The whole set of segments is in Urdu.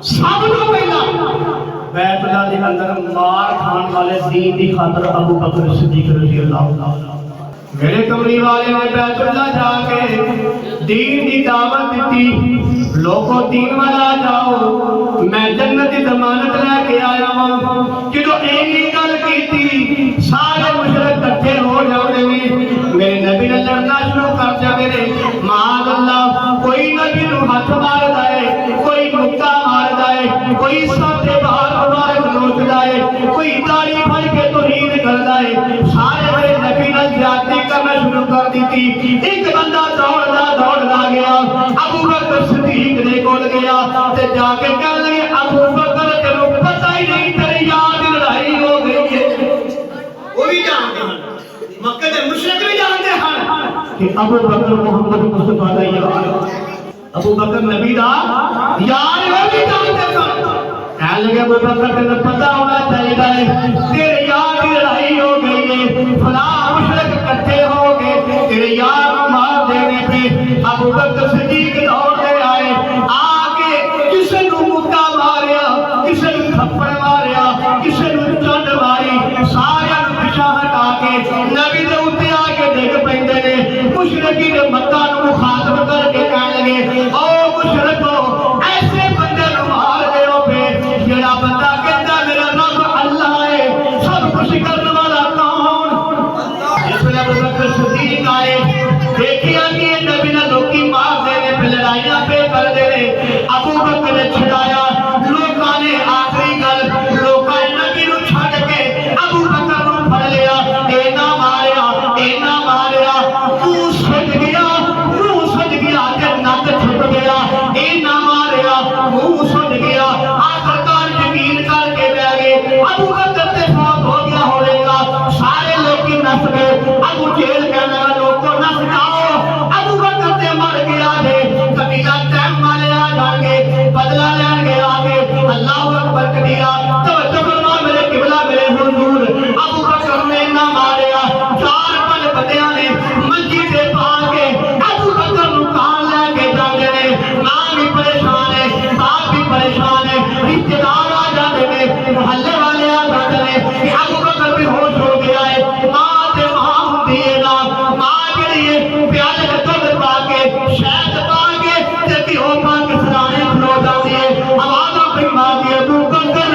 سب تو پہلا بیت اللہ کے اندر مار کھان والے دین کی خاطر ابو بکر صدیق رضی اللہ عنہ میرے کمری والے نے بیت اللہ جا کے دین کی دعوت دیتی لوگوں دین والا جاؤ میں جنت کی ضمانت لے کے آیا ہوں کہ جو ایک گل کی سارے مشرک اکٹھے ہو جاتے ہیں میرے نبی نے لڑنا شروع کر دیا میرے معاذ اللہ کوئی نبی نو ہاتھ مار دائے کوئی مکہ مار دائے کوئی ساتھے باہر مبارک نوچ دائے کوئی داڑھی پھڑ کے توہین کر دائے سارے میرے نبی نے زیادتی کرنا شروع کر دی تھی ایک بندہ دوڑنا گیا ابو بکر صدیق نے کول گیا تے جا کے کہنے لگے ابو بکر تینوں پتہ ہی نہیں تیری یاد لڑائی ہو گئی ہے وہ بھی جانتے ہیں مکے دے مشرک بھی جانتے ہیں کہ ابو بکر محمد مصطفیٰ دا یار ابو بکر نبی دا یار وہ بھی جانتے ہیں کہنے لگے ابو بکر تینوں پتہ ہونا چاہیے تیرے یار کی لڑائی ہو گئی ہے فلاں مشرک اکٹھے ہو گئے تیرے یار کو مار دینے پہ ابو بکر صدیق دوڑتے آئے آگے کسی نو مکہ ماریا کسی نو تھپڑ ماریا کسی نو چنڈ ماری سارے نو پیچھے ہٹا کے نبی دے اوتے آ کے ڈگ پیندے نے مشرکی نے مکہ نو مخاطب کر کے کہنے لگے او مشرکو ایسے بندے نو مار دیو پہ جڑا بندہ کہندا میرا رب اللہ ہے سب کچھ کرنے والا ابو بکر صدیق آئے دیکھیا کہ نبی نے لوکی مار دینے پہ لڑائیاں پہ کر دینے ابو بکر نے چھڑایا لوکاں نے آخری گل لوکاں نبی نو چھڑ کے ابو بکر نو پھڑ لیا اے نہ ماریا منہ سج گیا تے نک چھپ گیا اے نہ ماریا منہ سج گیا آخرکار یقین کر کے بہ گئے ابو بکر تے فوت ہو گیا ہوئے گا سارے لوگ نس گئے ابو جیل کہنے لگا لوگ کو نس جاؤ ابو بکر تے مر گیا ہے قبیلہ تیم والے آ جائیں گے بدلہ لین گے آگے اللہ اکبر کبیرہ توجہ فرما میرے قبلہ میرے حضور ابو بکر نے نہ ماریا چار پل بندیاں نے مسجد دے پا کے ابو بکر نو کان لے کے جاندے نے ماں بھی پریشان ہے باپ بھی پریشان ہے رشتہ دار آ جاندے نے محلے والے آ جاندے نے کہ ابو بکر بھی ہوش ہو گیا ہے ماں پیالے کے دودھ پا کے شہد پا کے تے پیو پا کے سرانے کھلو جاتی ہے آواز اپنی ماں دی ابو بکر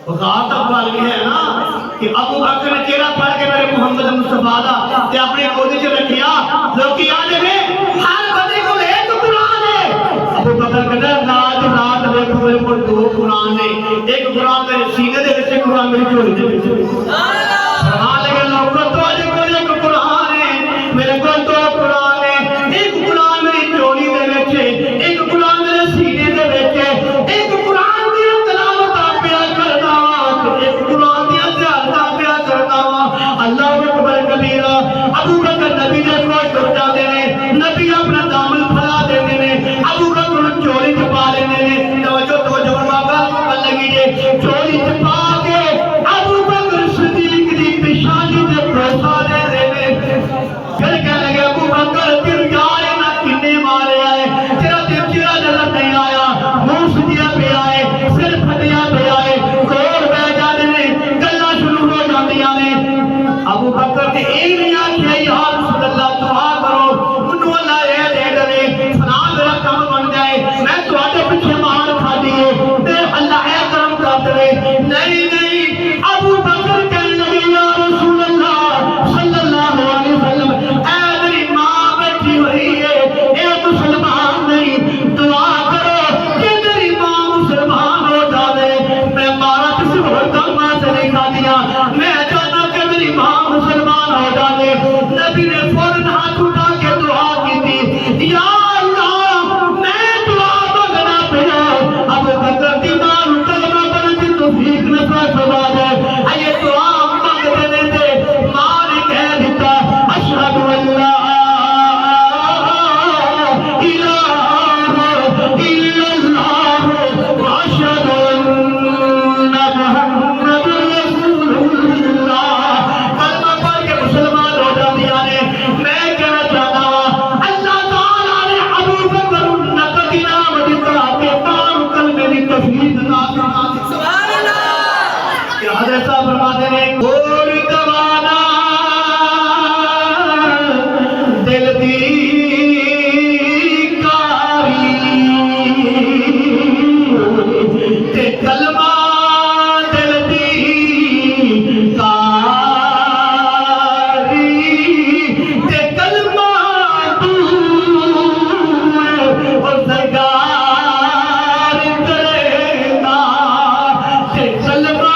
غار تک گل بھی ہے نا کہ ابو بکر نے چہرہ پڑھ کے میرے محمد مصطفیٰ دا تے اپنی گودی چ رکھیا لوکی آ جائے ہر بندے کو ایک قرآن ہے ابو بکر کہتا رات رات دیکھو میرے کو دو قرآن نے ایک قرآن میرے سینے دے وچ ایک قرآن میری جھولی دے وچ سبحان اللہ لوگوں تو اج کوئی ایک قرآن ہے میرے کو دو قرآن ہے ایک قرآن میری جھولی دے وچ ایک قرآن میرے سینے دے وچ ایک قرآن دی تلاوت پیا کردا ایک قرآن دی زیارت پیا کردا اللہ اکبر کبیرہ ابو بکر نبی دے کول ٹر جاندے نے نبی اپنا دامن پھیلا دیندے نے ابو بکر چولی چ پا لیندے نے توجہ توجہ بابا کو لگی جے چولی چ پا کے ابو بکر صدیق دی پیشانی تے پروسا دے دے نے پھر کہنے لگے ابو بکر پھر یار نہ کنے مارے آئے تیرا دل چہرہ نظر نہیں آیا منہ سجیا پہ آئے سر پھٹیا پہ آئے کول بہ جاندے نے گلاں شروع ہو جاندیاں نے ابو بکر نے اے نہیں آکھیا یا رسول اللہ دعا کرو منو اللہ اے دے دے فلاں میرا کام بن جائے میں تواڈے پیچھے مار کھا دیے تے اللہ اے کرم کر دے نہیں نہیں ابو بکر کہنے لگے یا رسول اللہ صلی اللہ علیہ وسلم اے میری ماں بیٹھی ہوئی ہے اے مسلمان نہیں دعا کرو کہ میری ماں مسلمان ہو جائے میں مارا کسی اور کام سے نہیں کھا دیا میں چاہتا کہ میری ماں مسلمان ہو جائے نبی نے فوراً ہاتھ اٹھا کے دعا کی تھی یا اللہ میں دعا مانگنا پڑا ابو بکر دی ماں کلمہ پڑھنے کی توفیق نصیب فرما دے یہ دعا مانگ دینے تھے ماں نے کہہ دیتا اشہد اللہ حضرت صاحب فرماتے ہیں اور دوانا دل دی کاری تے کلمہ دل دی کاری تے کلمہ اور سرکار کرے گا تے کلمہ